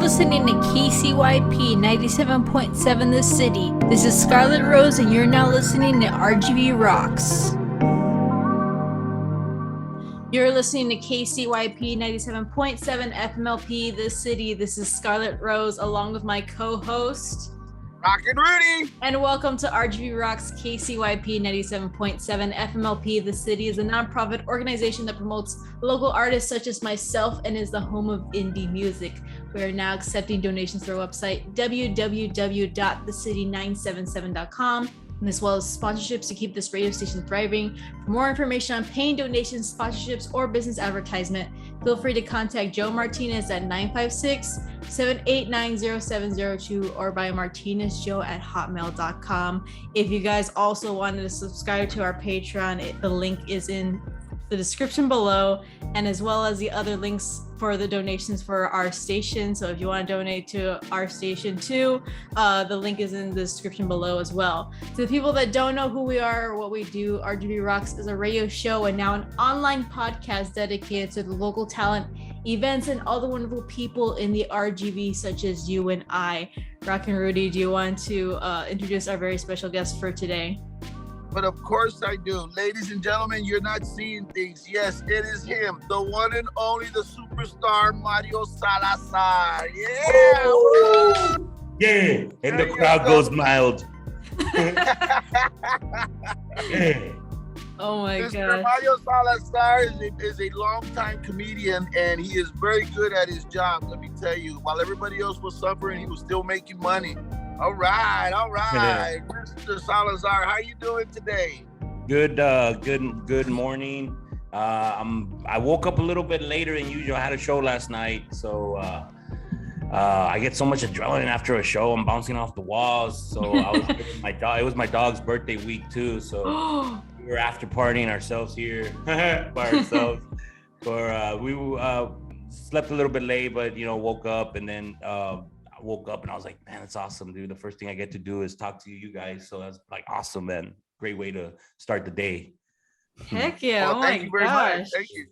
listening to KCYP 97.7 The City. This is Scarlet Rose, and you're now listening to RGV Rocks. You're listening to KCYP 97.7 FMLP The City. This is Scarlet Rose, along with my co-host, Rockin' Rudy. And welcome to RGV Rocks KCYP 97.7 FMLP. The City is a nonprofit organization that promotes local artists such as myself and is the home of indie music. We are now accepting donations through our website, www.thecity977.com, and as well as sponsorships to keep this radio station thriving. For more information on paying donations, sponsorships, or business advertisement, feel free to contact Joe Martinez at 956-789-0702 or by martinezjoe@hotmail.com. If you guys also wanted to subscribe to our Patreon, the link is in the description below, and as well as the other links for the donations for our station. So if you want to donate to our station too, the link is in the description below as well. To the people that don't know who we are or what we do, RGV Rocks is a radio show and now an online podcast dedicated to the local talent, events, and all the wonderful people in the RGV, such as you and I. Rock and Rudy, do you want to introduce our very special guest for today? But of course I do. Ladies and gentlemen, you're not seeing things. Yes, it is him, the one and only, the superstar, Mario Salazar. Yeah! Oh, yeah, and the crowd goes mild. Yeah. Oh my gosh. Mario Salazar is a longtime comedian, and he is very good at his job, let me tell you. While everybody else was suffering, he was still making money. All right. Mr. Salazar, how you doing today? Good morning. I woke up a little bit later than usual. I had a show last night, so I get so much adrenaline after a show. I'm bouncing off the walls. So I was with my dog. It was my dog's birthday week too, so we were after partying ourselves here by ourselves. We slept a little bit late, but woke up and then. Woke up and I was like, man, that's awesome, dude. The first thing I get to do is talk to you guys. So that's like awesome, man. Great way to start the day. Heck yeah. Well, thank you very much. Thank you.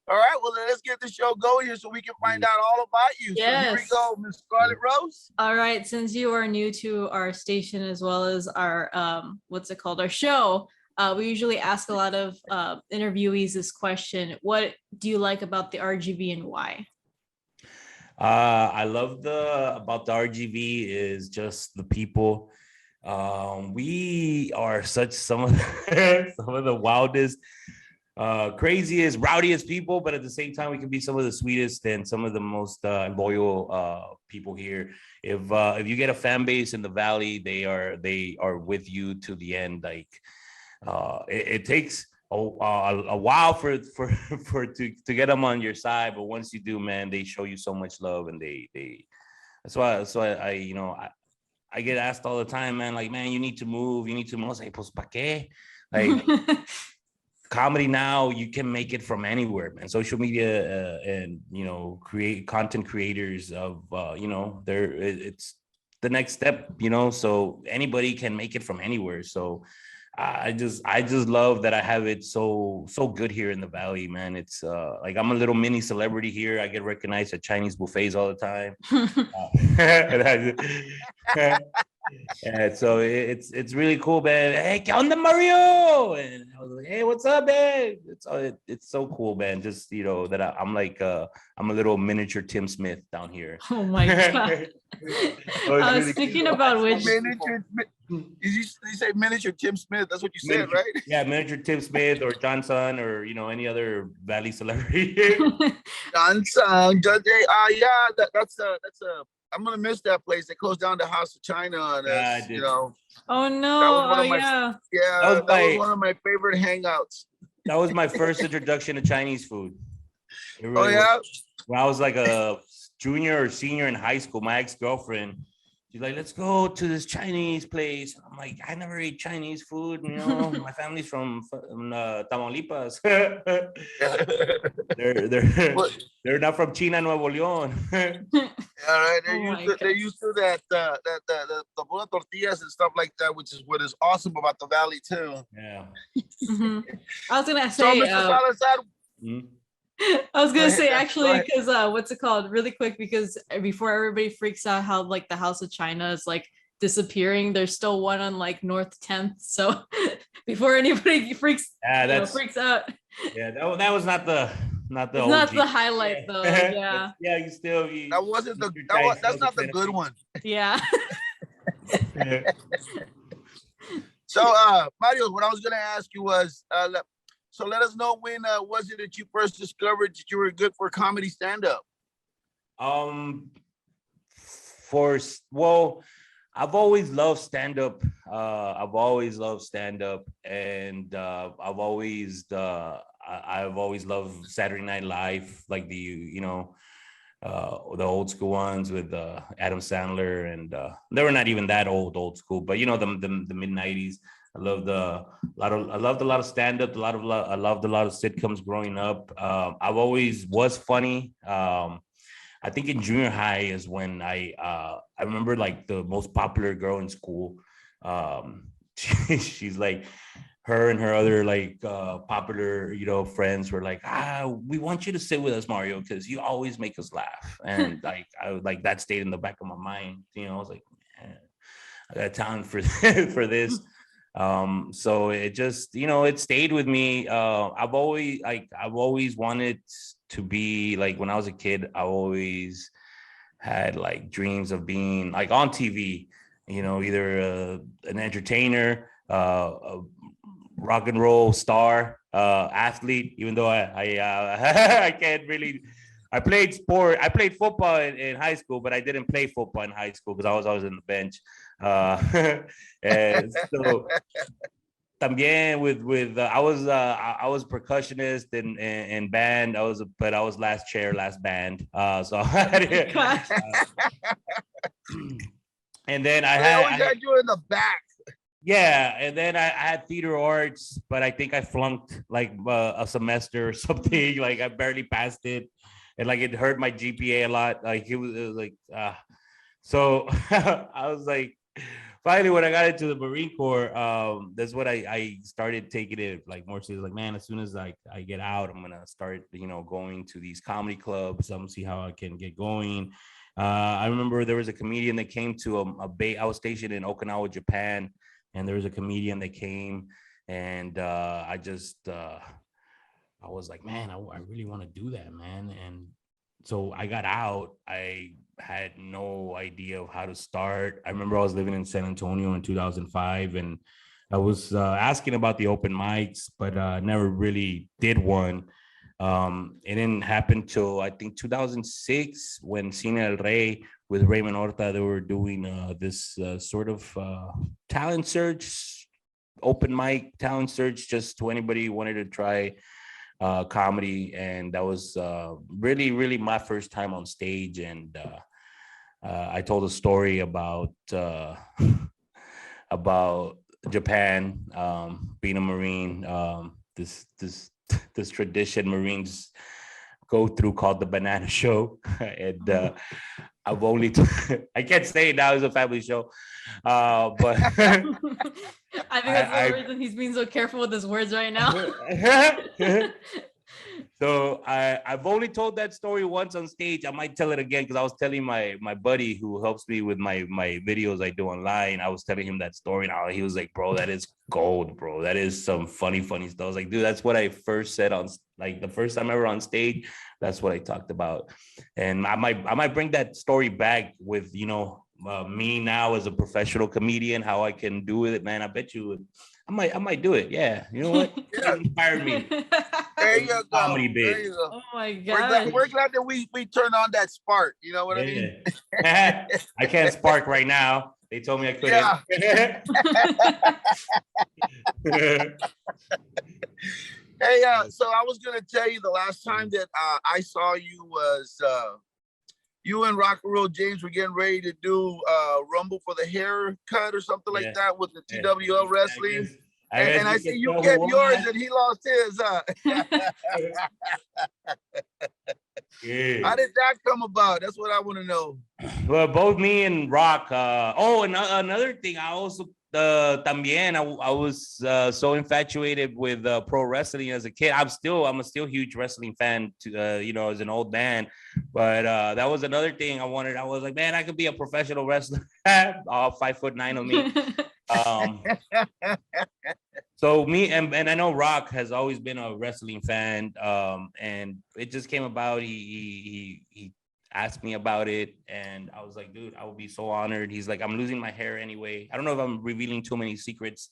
All right, well, then let's get the show going here so we can find out all about you. Yes. So here we go, Miss Scarlet Rose. All right, since you are new to our station as well as our, our show, we usually ask a lot of interviewees this question. What do you like about the RGV and why? I love about the RGV is just the people. We are some of the wildest, craziest, rowdiest people, but at the same time, we can be some of the sweetest and some of the most loyal people here. If you get a fan base in the Valley, they are with you to the end. Like it takes a while for to get them on your side, but once you do, man, they show you so much love, and that's why I get asked all the time, man, like, man, you need to move. I say, pues pa qué? Like comedy now, you can make it from anywhere, man. Social media and content creators of it's the next step, so anybody can make it from anywhere. So I just love that I have it so good here in the Valley, man. It's like I'm a little mini celebrity here. I get recognized at Chinese buffets all the time. And so it's really cool, man. Hey, ¿qué onda, Mario? And I was like, hey, what's up, man? It's so cool, man. Just that I'm like I'm a little miniature Tim Smith down here. Oh my god! I was thinking about which miniature. You say miniature Tim Smith? That's what you said, right? Yeah, miniature Tim Smith or Johnson or any other Valley celebrity. Johnson, that's a. I'm gonna miss that place. They closed down the House of China on us. Oh no! That was one of my favorite hangouts. That was my first introduction to Chinese food. Really when I was like a junior or senior in high school, my ex-girlfriend, she's like, let's go to this Chinese place. I'm like, I never ate Chinese food. My family's from Tamaulipas. They're not from China, Nuevo León. All right, they're used to that the buena tortillas and stuff like that, which is what is awesome about the Valley too. Yeah. I was gonna say, so Mr. Salazar, I was Go gonna ahead, say go actually, ahead. because what's it called? Really quick, because before everybody freaks out how like the House of China is like disappearing, there's still one on like North 10th. So before anybody Yeah, freaks out, that was not the it's not OG. the highlight though. Yeah. Yeah, Yeah, That wasn't you the still that try was to sell that's the not the good Tennessee. one. yeah. So Mario, what I was gonna ask you was so let us know when was it that you first discovered that you were good for comedy stand-up? Um, well, I've always loved stand up. I've always loved stand up, and I've always loved Saturday Night Live, like the old school ones with Adam Sandler, and they were not even that old school, but the mid-90s. I loved a lot of stand up, I loved a lot of sitcoms growing up. I've always was funny. I think in junior high is when I remember like the most popular girl in school. She's like, her and her other like popular friends were like, we want you to sit with us, Mario, because you always make us laugh. And like I was like, that stayed in the back of my mind. I was like, man, I got talent for for this. So it just it stayed with me. I've always wanted to be like, when I was a kid, I always had like dreams of being like on TV, either an entertainer, a rock and roll star, athlete, even though I can't really. I played football in high school, but I didn't play football in high school because I was always in the bench. And so también with I was percussionist in band. But I was last chair, last band. So and then I always had you in the back. Yeah, and then I had theater arts, but I think I flunked like a semester or something. Like I barely passed it, and like it hurt my GPA a lot. Like it was like so I was like, finally when I got into the Marine Corps, that's what I started taking it like more serious. Like, man, as soon as I get out, I'm gonna start going to these comedy clubs. I'm gonna see how I can get going. I remember there was a comedian that came to a bay. I was stationed in Okinawa, Japan. And there was a comedian that came, and I was like, man, I really want to do that, man. And so I got out. I had no idea of how to start. I remember I was living in San Antonio in 2005, and I was asking about the open mics, but never really did one. It didn't happen till I think 2006 when Cine El Rey with Raymond Horta, they were doing this sort of talent search, open mic talent search, just to anybody who wanted to try comedy. And that was really, really my first time on stage. And I told a story about about Japan, being a Marine, this tradition Marines go through called the banana show. And I've only I can't say it now, it's a family show, but I think that's the reason he's being so careful with his words right now. So I've only told that story once on stage. I might tell it again because I was telling my buddy who helps me with my videos I do online. I was telling him that story, and he was like, "Bro, that is gold, bro. That is some funny stuff." I was like, "Dude, that's what I first said on like the first time ever on stage. That's what I talked about." And I might bring that story back with me now as a professional comedian, how I can do it, man. I bet you I might do it. Yeah, you know what? Yeah. It inspired me. There you go. Comedy bit. There you go. Oh my god. We're glad that we turned on that spark. You know what I mean? I can't spark right now. They told me I couldn't. Yeah. Hey, so I was gonna tell you the last time that I saw you was you and Rock and Roll James were getting ready to do Rumble for the haircut or something like that with the TWL wrestling. And I see you get yours and he lost his. How did that come about? That's what I want to know. Well, both me and Rock. And another thing, también I was so infatuated with pro wrestling as a kid. I'm a still huge wrestling fan to you know, as an old man, but that was another thing I wanted. I was like, man, I could be a professional wrestler. All 5'9" of me. So me and I know Rock has always been a wrestling fan, and it just came about. He asked me about it, and I was like, dude, I would be so honored. He's like, I'm losing my hair anyway. I don't know if I'm revealing too many secrets.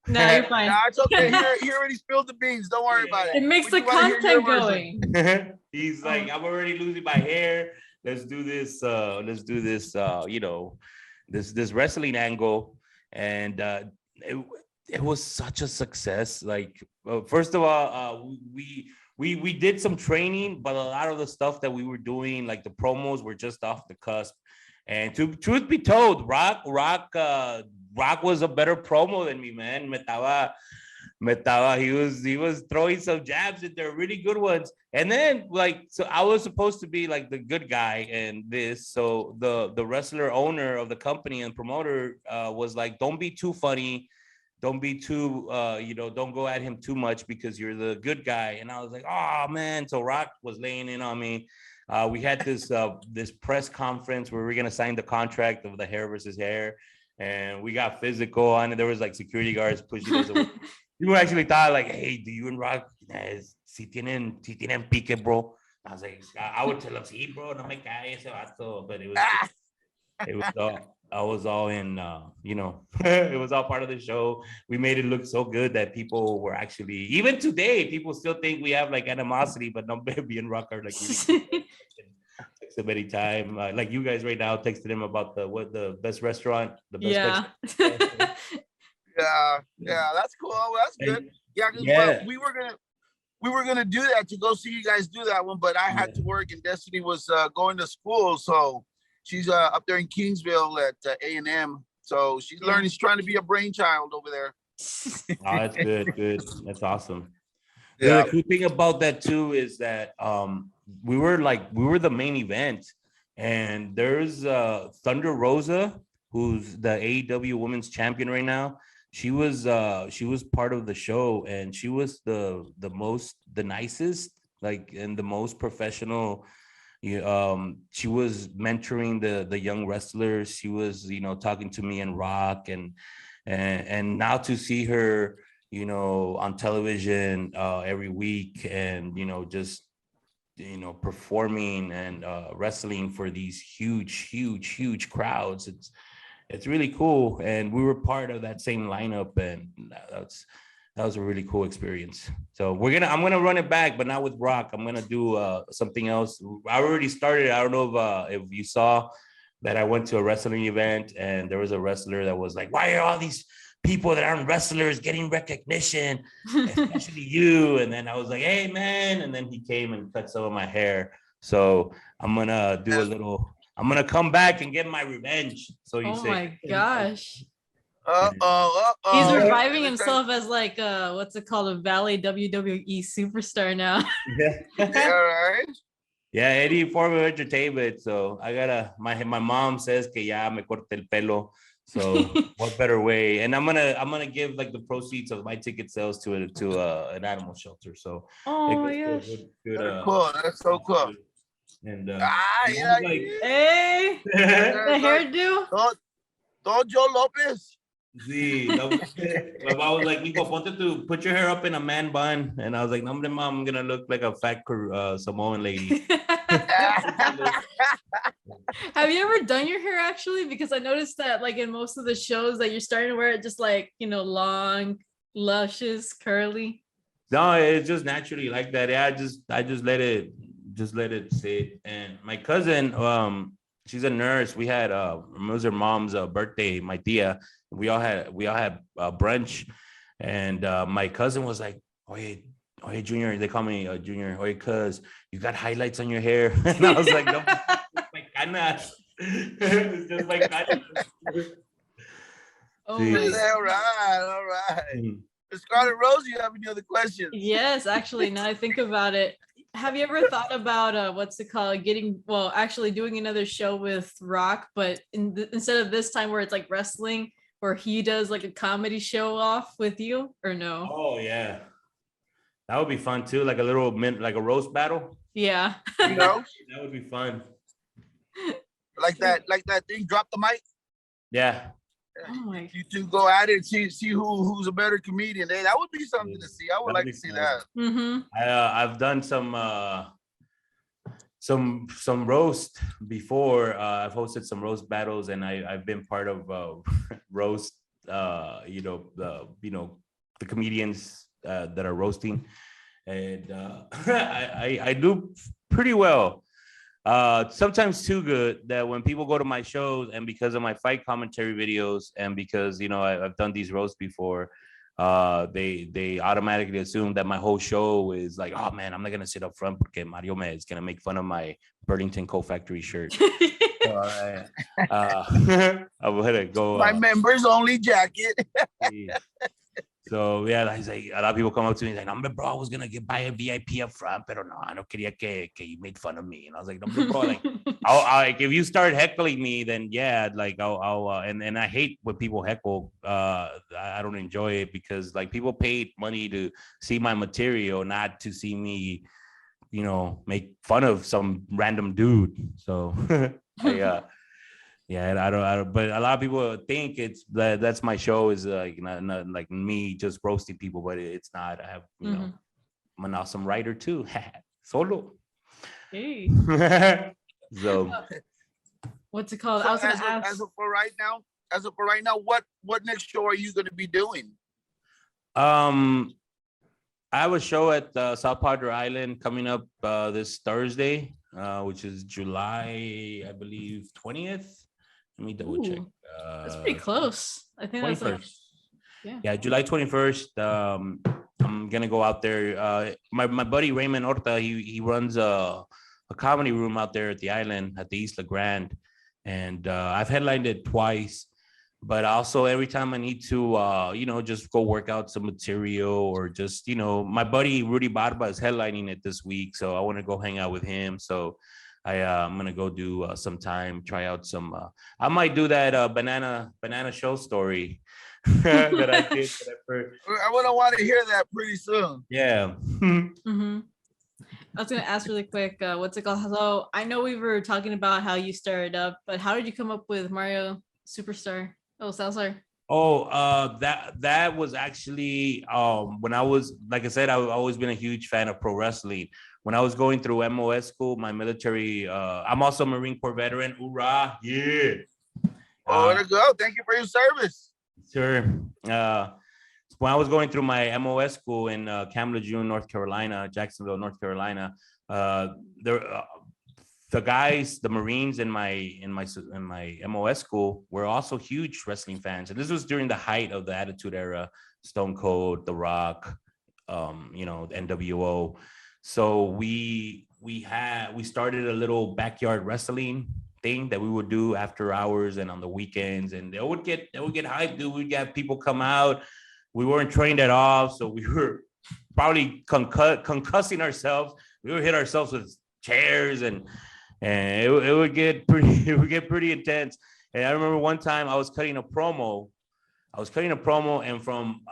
No, you're fine. Nah, it's okay. He already spilled the beans. Don't worry about it. It makes the content going. He's like, I'm already losing my hair. Let's do this. You know, this wrestling angle, and it was such a success. Like, first of all, we did some training, but a lot of the stuff that we were doing, like the promos, were just off the cusp. And truth be told, Rock was a better promo than me, man. He was throwing some jabs in there, really good ones. And then, like, so I was supposed to be like the good guy in this. So the wrestler owner of the company and promoter was like, don't be too funny. Don't be too, you know, don't go at him too much because you're the good guy. And I was like, oh man. So Rock was laying in on me. We had this press conference where we were gonna sign the contract of the hair versus hair, and we got physical. And there was like security guards pushing us away. People actually thought like, hey, do you and Rock si tienen pique, bro? I was like, I would tell him, sí, bro, no me cae ese vato. But it was all. I was all in, you know, it was all part of the show. We made it look so good that people were actually, even today, people still think we have like animosity, but no, baby and Rock are like, really text him anytime. Like you guys right now texted him about the best restaurant, the best. Yeah. Yeah, that's cool. That's good. Yeah, because we were gonna do that to go see you guys do that one, but I had to work, and Destiny was going to school, so she's up there in Kingsville at A&M. So she's learning. She's trying to be a brainchild over there. Oh, that's good. That's awesome. Yeah. The cool thing about that too is that we were the main event, and there's Thunder Rosa, who's the AEW Women's Champion right now. She was part of the show, and she was the nicest, like, and the most professional. She was mentoring the young wrestlers. She was, you know, talking to me and Rock, and now to see her, you know, on television every week, and, you know, just, you know, performing and wrestling for these huge crowds. It's really cool, and we were part of that same lineup, and that was a really cool experience. So I'm gonna run it back, but not with Rock. I'm gonna do something else. I already started. I don't know if you saw that I went to a wrestling event, and there was a wrestler that was like, "Why are all these people that aren't wrestlers getting recognition, especially you?" And then I was like, "Hey, man!" And then he came and cut some of my hair. So I'm gonna do a little. I'm gonna come back and get my revenge. So you say? Oh my gosh. Uh-oh. He's reviving himself as like what's it called, a Valley WWE superstar now. Yeah. Yeah, right. Yeah, any form of entertainment. So I gotta. My mom says que ya me corte el pelo. So what better way? And I'm gonna give like the proceeds of my ticket sales to an animal shelter. So oh my gosh, good, cool. That's so cool. And yeah, like, hey, the hairdo. Don Joe Lopez. See, my mom was like, "Nico, put your hair up in a man bun," and I was like, "No, mom, I'm gonna look like a fat Samoan lady." Have you ever done your hair actually? Because I noticed that like in most of the shows that you're starting to wear it just like, you know, long, luscious, curly. No, it's just naturally like that. Yeah, I just let it sit. And my cousin, she's a nurse. We had it was her mom's birthday, my tia. We all had brunch, and my cousin was like, "Oye, Junior," they call me Junior. "Oye, cuz you got highlights on your hair," and I was like, "No, my canas." It's just my canas. Oh Sí. my. All right. Scarlet Rose, you have any other questions? Yes, actually, now I think about it. Have you ever thought about what's it called, actually doing another show with Rock, but instead of this time where it's like wrestling, where he does like a comedy show off with you, or no? Oh yeah, that would be fun too. Like a little like a roast battle. Yeah. You know, That would be fun. like that thing. Drop the mic. Yeah. Oh my. You two go at it and see who's a better comedian. Hey, that would be something to see. I would like to see that. Mm-hmm. I've done some roast before. I've hosted some roast battles, and I've been part of roast. The comedians that are roasting, and I do pretty well. Sometimes too good that when people go to my shows, and because of my fight commentary videos, and because I've done these roasts before, they automatically assume that my whole show is like, oh man, I'm not gonna sit up front because Mario me is gonna make fun of my Burlington Coat Factory shirt. So, I'm gonna go My members only jacket. yeah. So yeah, he's like, a lot of people come up to me like, "No, bro, I was gonna buy a VIP up front, pero no, I no quería que you made fun of me." And I was like, "No, bro, like, like if you start heckling me, then yeah, like I'll and I hate when people heckle. I don't enjoy it because like people paid money to see my material, not to see me, make fun of some random dude. So yeah, I don't, but a lot of people think that's my show is like not like me just roasting people, but it's not. I have, I'm an awesome writer too. Solo. Hey. So what's it called? So I was gonna as ask. of for right now, what next show are you going to be doing? I have a show at South Padre Island coming up this Thursday, which is July, I believe, 20th. Let me double check. That's pretty close. I think 21st. that's like, Yeah, July 21st. I'm gonna go out there. My buddy Raymond Horta, he runs a comedy room out there at the island at the Isla Grande, and I've headlined it twice. But also every time I need to, just go work out some material or just, my buddy Rudy Barba is headlining it this week, so I want to go hang out with him. So I'm gonna go do some time, try out some. I might do that banana show story that I did. I want to hear that pretty soon. Yeah. mm-hmm. I was gonna ask really quick, what's it called? So I know we were talking about how you started up, but how did you come up with Mario Superstar? Oh, Salazar. Oh, that was actually when I was, like I said, I've always been a huge fan of pro wrestling. When I was going through MOS school, my military, I'm also a Marine Corps veteran. Hoorah! Yeah. Oh, to go. Thank you for your service. Sure. When I was going through my MOS school in Camp Lejeune, North Carolina, Jacksonville, North Carolina, the guys, the Marines in my MOS school were also huge wrestling fans, and this was during the height of the Attitude Era, Stone Cold, The Rock, NWO. So we started a little backyard wrestling thing that we would do after hours and on the weekends, and they would get hyped, dude. We'd get people come out. We weren't trained at all, so we were probably concussing ourselves. We would hit ourselves with chairs, and it would get pretty intense. And I remember one time I was cutting a promo, and from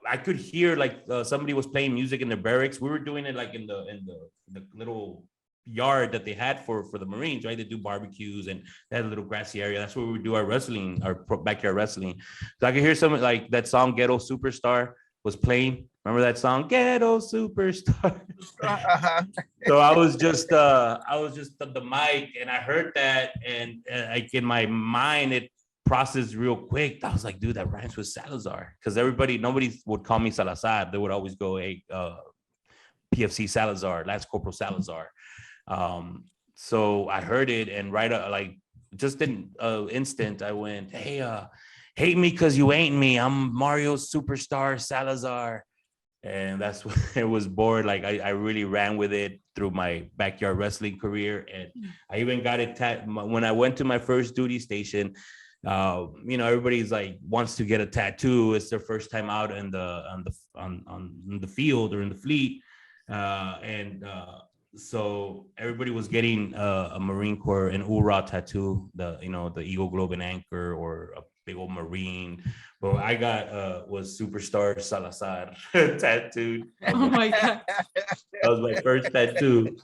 I could hear like somebody was playing music in the barracks. We were doing it like in the little yard that they had for the Marines, right? They do barbecues and they had a little grassy area. That's where we would do our wrestling, our backyard wrestling. So I could hear something like that song Ghetto Superstar was playing. Remember that song, Ghetto Superstar? So I was just at the mic, and I heard that, and like in my mind it processed real quick. I was like, dude, that rhymes with Salazar, because nobody would call me Salazar. They would always go, hey, PFC Salazar, Lance Corporal Salazar. So I heard it, and like just in an instant, I went, hey, hate me because you ain't me. I'm Mario Superstar Salazar. And that's when it was born. Like I really ran with it through my backyard wrestling career. And I even got it when I went to my first duty station. Everybody's like wants to get a tattoo. It's their first time out on the field or in the fleet. so everybody was getting a Marine Corps an URA tattoo, the the Eagle Globe and Anchor, or a big old Marine. But I got was Superstar Salazar tattooed. Oh my God. That was my first tattoo.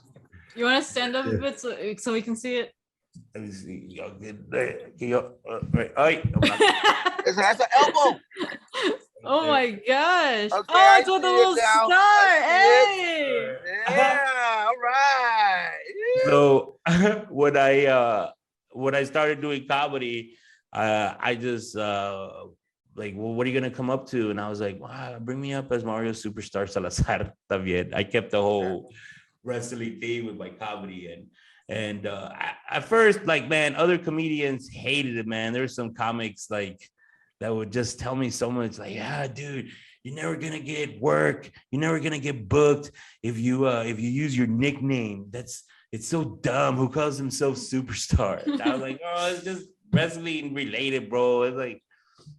You want to stand up a bit so we can see it? Let me see. Y'all get there. Right. I'm not. That's an elbow. Oh my gosh. Okay, Oh, it's I with a see little it now. star. I Hey. Yeah, all right. Yeah. So when I started doing comedy, I just like, well, what are you gonna come up to? And I was like, wow, bring me up as Mario Superstar Salazar. También. I kept the whole wrestling theme with my comedy, and at first, like, man, other comedians hated it, man. There were some comics like that would just tell me so much, like, yeah, dude, you're never gonna get work, you're never gonna get booked if you use your nickname. It's so dumb. Who calls himself Superstar? And I was like, oh, it's just wrestling related, bro. It's like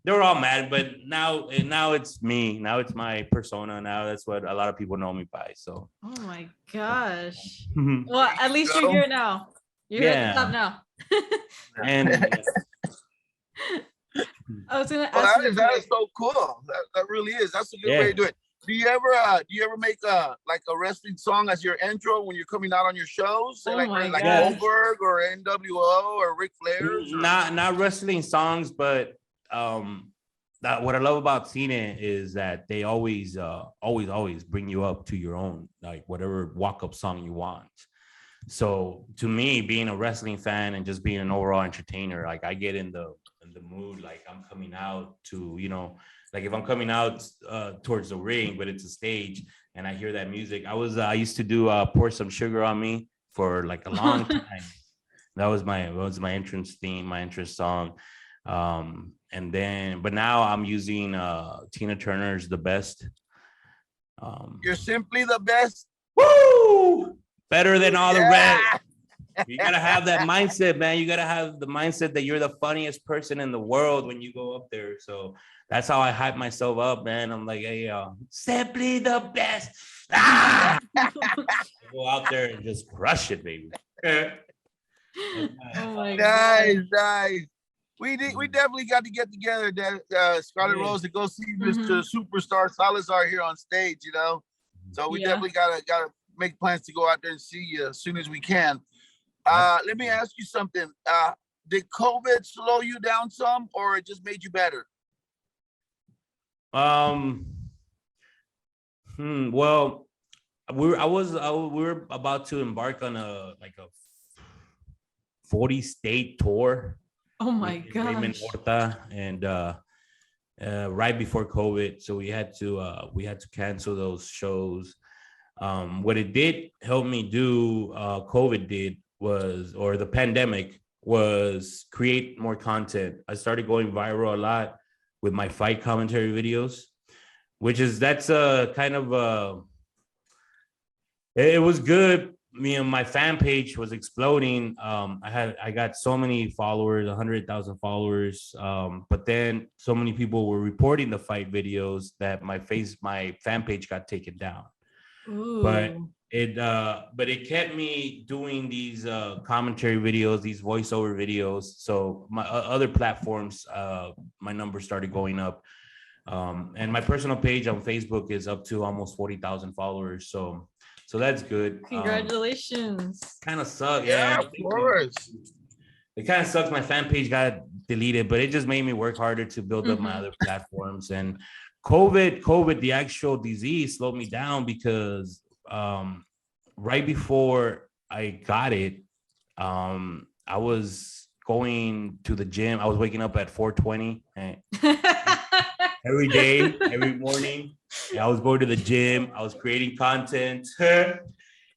they were all mad, but now it's me. Now it's my persona. Now that's what a lot of people know me by. So. Oh my gosh. Well, Well, at least you're here now. You're at the top now. And I was gonna Well, ask you. that is so cool. That really is. That's a good way to do it. Do you ever make a wrestling song as your intro when you're coming out on your shows? Oh like my like gosh. Goldberg or NWO or Ric Flair's? Or... not wrestling songs, but that what I love about Cena is that they always bring you up to your own, like, whatever walk-up song you want. So to me, being a wrestling fan and just being an overall entertainer, like, I get in the mood, like I'm coming out to, like if I'm coming out towards the ring, but it's a stage and I hear that music. I used to do Pour Some Sugar on Me for like a long time. That was my entrance theme, my entrance song. And then, but now I'm using Tina Turner's The Best. You're simply the best. Woo! Better than all the rest. You gotta have that mindset, man. You gotta have the mindset that you're the funniest person in the world when you go up there. So that's how I hype myself up, man. I'm like, hey, simply the best. Ah! Go out there and just crush it, baby. Oh my Nice. We definitely got to get together, Scarlet Rose, to go see Mr. Superstar Salazar here on stage. So we definitely gotta make plans to go out there and see you as soon as we can. Let me ask you something. Did COVID slow you down some, or it just made you better? Well, we were about to embark on a 40-state tour. Oh my gosh. And right before COVID, so we had to cancel those shows. What it did help me do, COVID did, or the pandemic, was create more content. I started going viral a lot with my fight commentary videos, that's a kind of it was good. My fan page was exploding. I got so many followers, 100,000 followers. But then so many people were reporting the fight videos that my fan page got taken down. Ooh. But it kept me doing these commentary videos, these voiceover videos. So my other platforms, my numbers started going up. And my personal page on Facebook is up to almost 40,000 followers. So that's good. Congratulations. Kind of sucks. Yeah, of course. It kind of sucks. My fan page got deleted, but it just made me work harder to build up my other platforms. And COVID, the actual disease, slowed me down because right before I got it, I was going to the gym. I was waking up at 4:20 every day, every morning. I was going to the gym. I was creating content,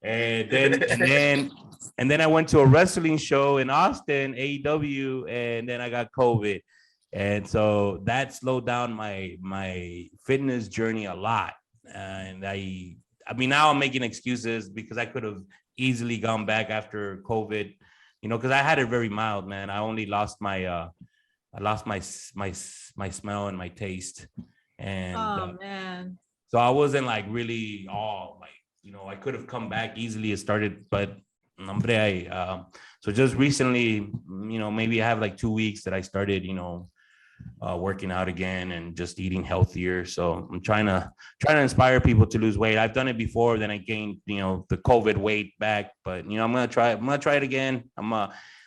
and then I went to a wrestling show in Austin, AEW, and then I got COVID, and so that slowed down my fitness journey a lot. And I mean, now I'm making excuses because I could have easily gone back after COVID, because I had it very mild, man. I only lost my smell and my taste. And oh man. So I wasn't like really all like I could have come back easily and started, but hombre, so just recently, maybe I have like 2 weeks that I started, working out again and just eating healthier. So I'm trying to inspire people to lose weight. I've done it before, then I gained, the COVID weight back, but I'm gonna try it again.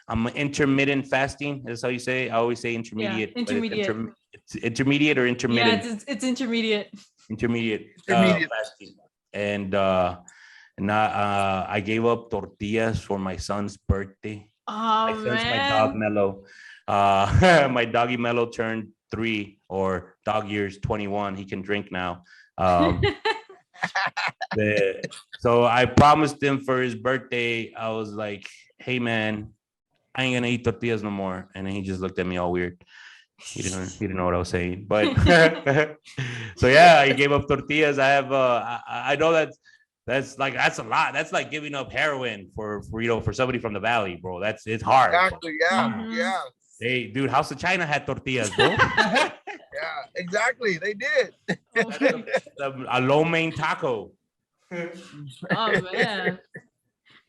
I'm intermittent fasting. That's how you say it. I always say intermediate. Yeah, intermediate. It's intermediate or intermittent? Yeah, it's intermediate. Intermediate Intermediate. fasting. And I gave up tortillas for my son's birthday. Oh, My son's man. my dog Mello. My doggy Mello turned 3, or dog years 21. He can drink now. So I promised him for his birthday. I was like, "Hey man, I ain't gonna eat tortillas no more." And then he just looked at me all weird. He didn't know what I was saying. But so yeah, I gave up tortillas. I have I know that's a lot. That's like giving up heroin for somebody from the valley, bro. It's hard. Exactly. Yeah. Mhm. Yeah. Hey, dude, House of China had tortillas, bro. Yeah. Exactly. They did. A lo mein taco. Oh man.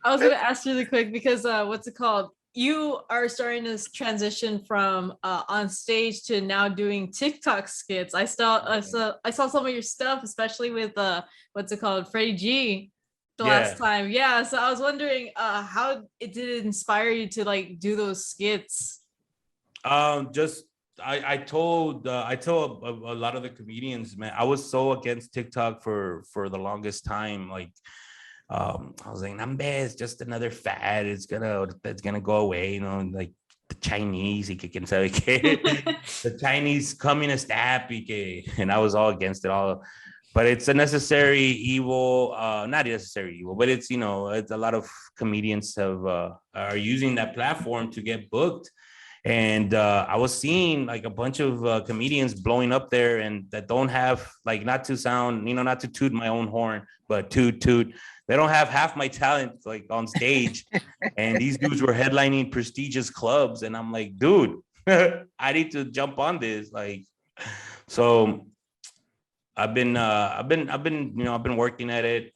I was gonna ask really quick because what's it called? You are starting this transition from on stage to now doing TikTok skits. I saw some of your stuff, especially with what's it called, Freddie G, the last time. Yeah, so I was wondering how did it inspire you to like do those skits? Just I told a lot of the comedians, man, I was so against TikTok for the longest time. Like, I was like, "Nambe, it's just another fad. It's gonna go away." Like the Chinese, the Chinese communist app, and I was all against it all. But it's a necessary evil, not necessary evil, but it's it's a lot of comedians are using that platform to get booked. And I was seeing like a bunch of comedians blowing up there, and that don't have, like, not to sound, not to toot my own horn, but toot. They don't have half my talent like on stage. And these dudes were headlining prestigious clubs, and I'm like, dude, I need to jump on this. Like, so I've been working at it.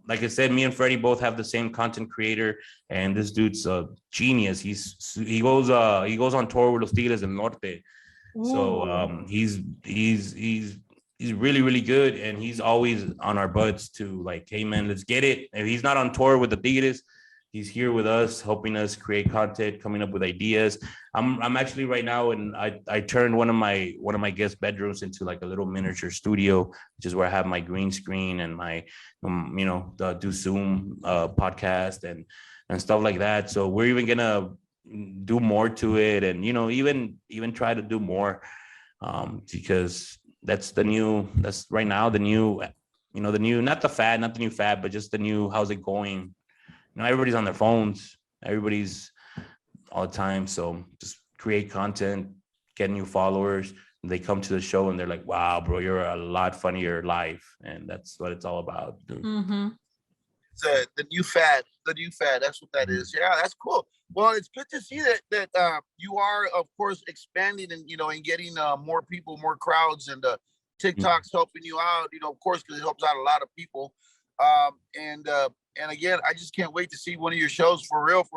Like I said, me and Freddie both have the same content creator, and this dude's a genius. He goes on tour with Los Tigres del Norte. So he's really, really good, and he's always on our butts to like, "Hey man, let's get it." If he's not on tour with the Tigres, he's here with us, helping us create content, coming up with ideas. I'm actually right now, and I turned one of my guest bedrooms into like a little miniature studio, which is where I have my green screen and my the do Zoom podcast and stuff like that. So we're even gonna do more to it, and even try to do more, because that's right now the new, not the new fad, but just the new, how's it going? Everybody's on their phones, everybody's all the time. So just create content, get new followers. They come to the show and they're like, "Wow, bro, you're a lot funnier live." And that's what it's all about, dude. Mm-hmm. It's the new fad. That's what that is. Yeah, that's cool. Well, it's good to see that you are, of course, expanding and and getting more people, more crowds, and TikTok's helping you out. Of course, because it helps out a lot of people. And again, I just can't wait to see one of your shows for real.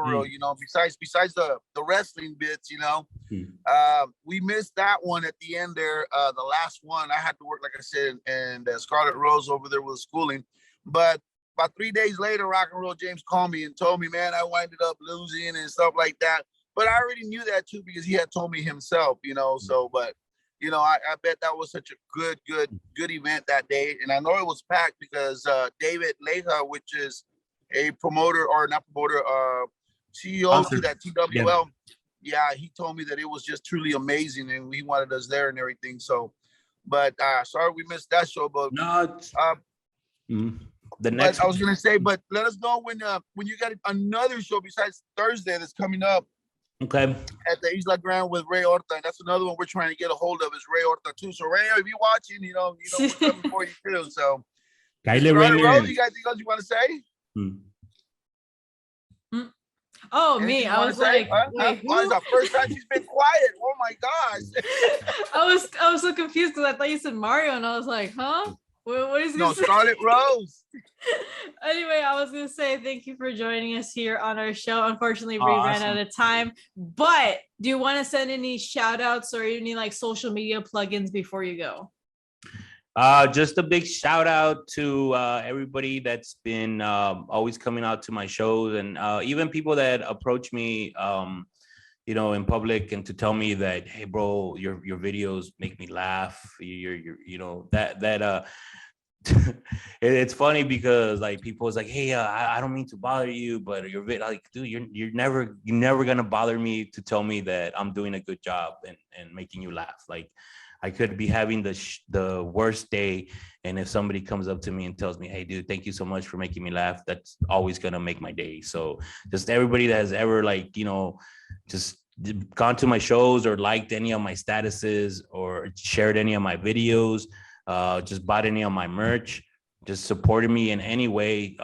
Besides the wrestling bits, we missed that one at the end there. The last one, I had to work, like I said, and Scarlet Rose over there with schooling. But about 3 days later, Rock and Roll James called me and told me, "Man, I winded up losing and stuff like that." But I already knew that too, because he had told me himself, So, but I bet that was such a good event that day. And I know it was packed because David Leja, which is a promoter, or not promoter, CEO to that TWL. Yeah, he told me that it was just truly amazing, and he wanted us there and everything. So, but sorry we missed that show. But no, the but next I was gonna say, but let us know when you got another show besides Thursday that's coming up. Okay. At the Isla Grande with Ray Horta. And that's another one we're trying to get a hold of, is Ray Horta too. So Ray, if you're watching, we're coming for you too. So Rose, you got anything else you want to say? Oh, Anything me. you I wanna was say? like, wait, Oh, it's the first time she's been quiet. Oh my gosh. I was so confused because I thought you said Mario, and I was like, huh? What is No, gonna say? Scarlet Rose. Anyway, I was gonna say thank you for joining us here on our show. Unfortunately, we ran Awesome. out of time. But do you want to send any shout outs or any like social media plugins before you go? Just a big shout out to everybody that's been always coming out to my shows, and even people that approach me, in public, and to tell me that, hey, bro, your videos make me laugh. You're that. It's funny because like people is like, hey, I don't mean to bother you, but like, dude, you're never gonna bother me to tell me that I'm doing a good job and making you laugh. Like, I could be having the worst day, and if somebody comes up to me and tells me, hey, dude, thank you so much for making me laugh, that's always gonna make my day. So just everybody that has ever just gone to my shows or liked any of my statuses or shared any of my videos, just bought any of my merch, just supported me in any way,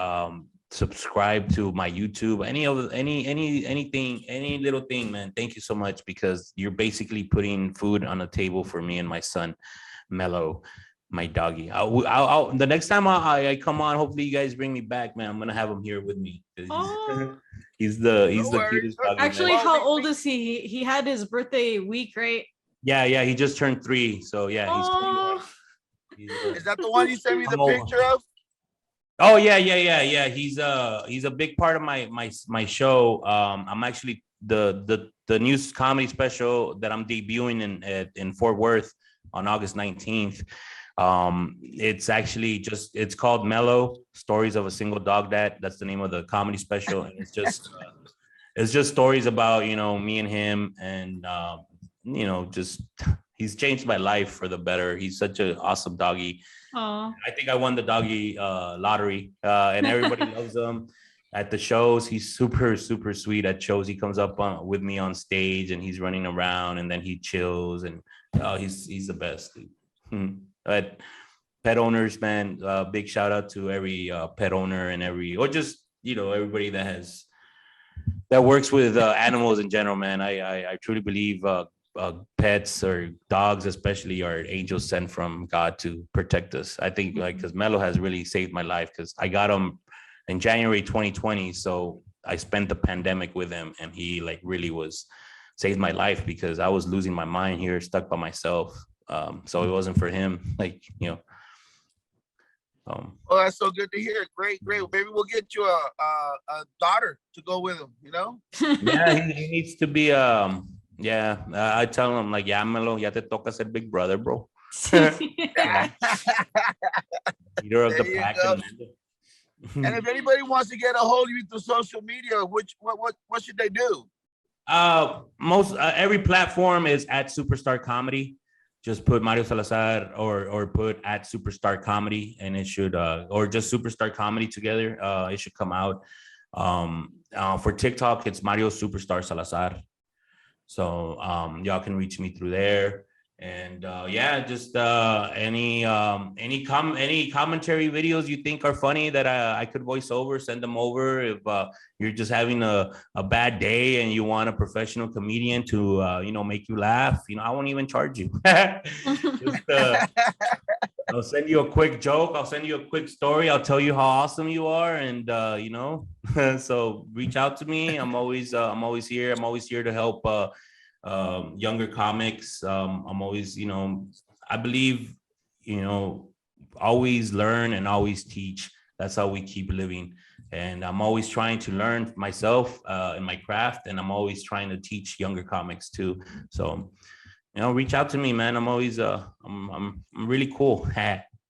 subscribe to my YouTube, anything, any little thing, man. Thank you so much, because you're basically putting food on the table for me and my son, Mello, my doggy. I'll the next time I come on, hopefully you guys bring me back, man. I'm gonna have him here with me. He's the cutest doggy. Actually, man. how old is he? He had his birthday week, right? Yeah, he just turned 3, so yeah, he's 21. Is that the one you sent me the picture of? Oh yeah. He's a big part of my show. I'm actually the new comedy special that I'm debuting in Fort Worth on August 19th. It's called Mellow Stories of a Single Dog Dad. That's the name of the comedy special, and it's just stories about me and him, and just he's changed my life for the better. He's such an awesome doggy. Aww. I think I won the doggy lottery, and everybody loves him at the shows. He's super, super sweet at shows. He comes up with me on stage, and he's running around, and then he chills, and he's the best. But pet owners, man, big shout out to every pet owner and everybody that works with animals in general, man. I truly believe pets or dogs especially are angels sent from God to protect us. I think because Mello has really saved my life, because I got him in January 2020, so I spent the pandemic with him, and he really saved my life, because I was losing my mind here, stuck by myself. So it wasn't for him, Oh, that's so good to hear. Great. Maybe we'll get you a daughter to go with him, Yeah, he needs to be I tell him Melo, ya te toca ser big brother, bro. Leader of the pack. And if anybody wants to get a hold of you through social media, what should they do? Every platform is at Superstar Comedy. Just put Mario Salazar or put at Superstar Comedy, and it should or just Superstar Comedy together. It should come out. For TikTok, it's Mario Superstar Salazar. So y'all can reach me through there. And just any commentary videos you think are funny that I could voice over, send them over. If you're just having a bad day and you want a professional comedian to make you laugh, I won't even charge you. I'll send you a quick joke. I'll send you a quick story. I'll tell you how awesome you are, and so reach out to me. I'm always here. I'm always here to help younger comics. I'm always, I believe, always learn and always teach. That's how we keep living. And I'm always trying to learn myself in my craft, and I'm always trying to teach younger comics too. So, reach out to me, man. I'm always I'm really cool.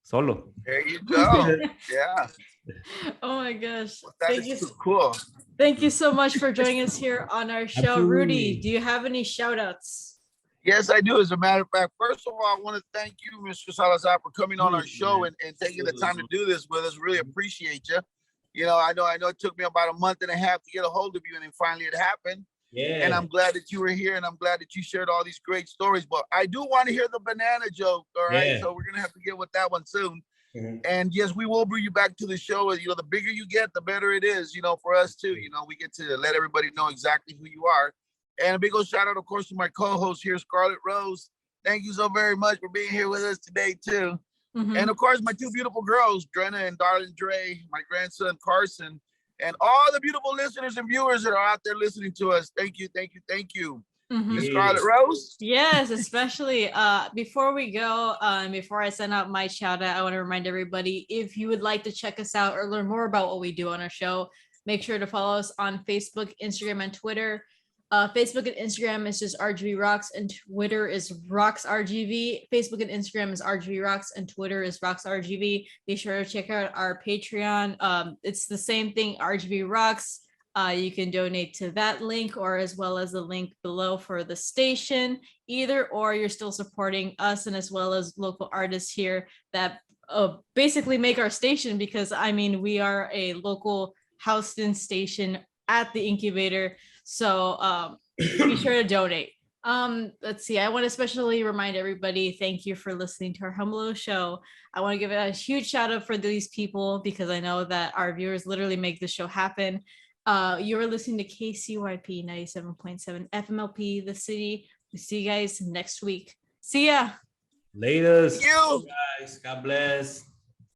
Solo. There you go. Yeah. Oh my gosh. Well, that is so cool. Thank you so much for joining us here on our show. Absolutely. Rudy, do you have any shout outs? Yes, I do. As a matter of fact, first of all, I want to thank you, Mr. Salazar, for coming on our show and taking the time to do this with us. Really appreciate you. I know it took me about a month and a half to get a hold of you, and then finally it happened. Yeah. And I'm glad that you were here, and I'm glad that you shared all these great stories. But I do want to hear the banana joke. All right. Yeah. So we're going to have to get with that one soon. Mm-hmm. And yes, we will bring you back to the show. The bigger you get, the better it is, for us too. We get to let everybody know exactly who you are. And a big old shout out, of course, to my co-host here, Scarlet Rose. Thank you so very much for being here with us today too. And of course, my two beautiful girls, Drenna and Darlene Dre, my grandson Carson, and all the beautiful listeners and viewers that are out there listening to us. Thank you, thank you, thank you. Miss Scarlet Rose? Yes, especially before we go, before I send out my shout out, I want to remind everybody, if you would like to check us out or learn more about what we do on our show, make sure to follow us on Facebook, Instagram, and Twitter. Facebook and Instagram is just RGV Rocks, and Twitter is Rocks RGV. Facebook and Instagram is RGV Rocks, and Twitter is Rocks RGV. Be sure to check out our Patreon. It's the same thing, RGV Rocks. You can donate to that link, or as well as the link below for the station. Either or, you're still supporting us, and as well as local artists here that basically make our station, because I mean, we are a local Houston station at the incubator. So be sure to donate. Let's see. I want to especially remind everybody, thank you for listening to our humble little show. I want to give a huge shout out for these people, because I know that our viewers literally make this show happen. You're listening to KCYP 97.7 FMLP, the city. We see you guys next week. See ya. Latest. You. Guys, God bless.